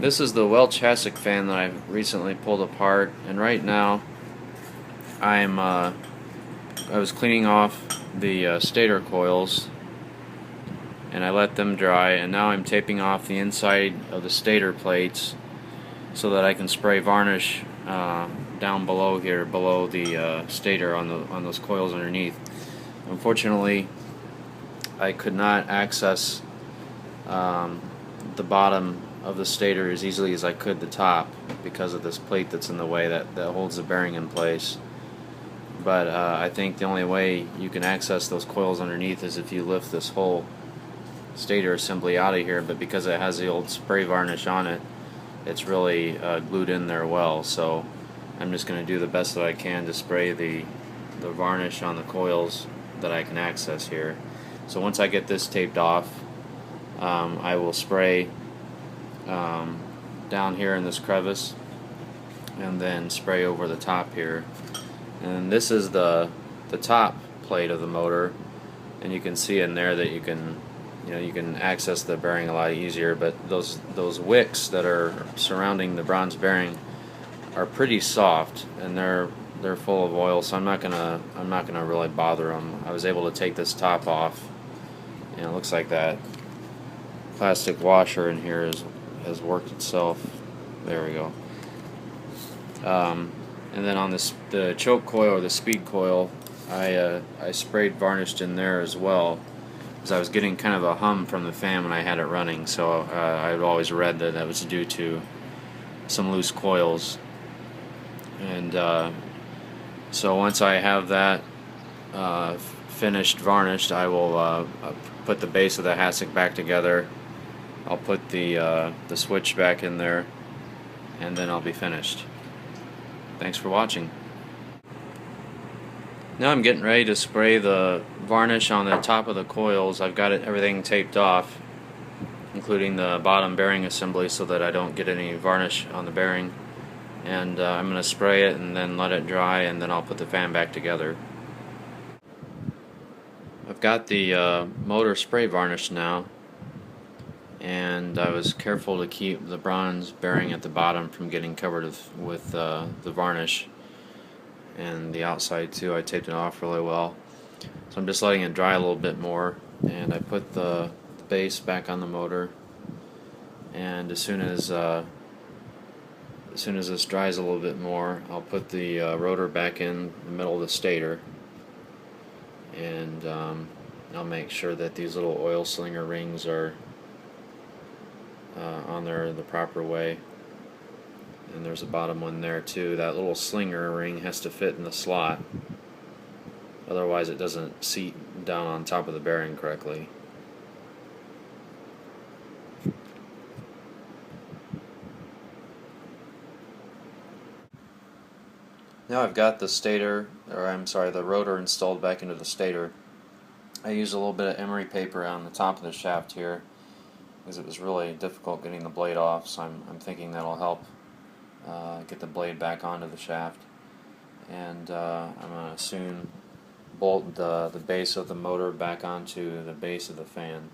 This is the Welch Hassock fan that I've recently pulled apart, and right now I was cleaning off the stator coils, and I let them dry, and now I'm taping off the inside of the stator plates so that I can spray varnish down below here, below the stator on those coils underneath. Unfortunately, I could not access the bottom of the stator as easily as I could the top because of this plate that's in the way that holds the bearing in place. But I think the only way you can access those coils underneath is if you lift this whole stator assembly out of here, but because it has the old spray varnish on it, it's really glued in there well. So I'm just going to do the best that I can to spray the varnish on the coils that I can access here. So once I get this taped off, I will spray down here in this crevice and then spray over the top here. And this is the top plate of the motor, and you can see in there that you can access the bearing a lot easier, but those wicks that are surrounding the bronze bearing are pretty soft, and they're full of oil, so I'm not gonna really bother them. I was able to take this top off, and it looks like that plastic washer in here has worked itself. There we go. And then on the choke coil or the speed coil, I sprayed varnished in there as well, because I was getting kind of a hum from the fan when I had it running. So I'd always read that that was due to some loose coils. And so once I have that finished varnished, I will put the base of the hassock back together. I'll put the switch back in there, and then I'll be finished. Thanks for watching. Now I'm getting ready to spray the varnish on the top of the coils. I've got everything taped off, including the bottom bearing assembly, so that I don't get any varnish on the bearing. And I'm going to spray it and then let it dry, and then I'll put the fan back together. I've got the motor spray varnished now, and I was careful to keep the bronze bearing at the bottom from getting covered with the varnish, and the outside too. I taped it off really well. So I'm just letting it dry a little bit more, and I put the base back on the motor, and as soon as this dries a little bit more, I'll put the rotor back in the middle of the stator, and I'll make sure that these little oil slinger rings are on there the proper way, and there's a bottom one there too. That little slinger ring has to fit in the slot, otherwise it doesn't seat down on top of the bearing correctly. Now I've got the the rotor installed back into the stator. I used a little bit of emery paper on the top of the shaft here, because it was really difficult getting the blade off, so I'm thinking that'll help get the blade back onto the shaft. And I'm going to soon bolt the base of the motor back onto the base of the fan.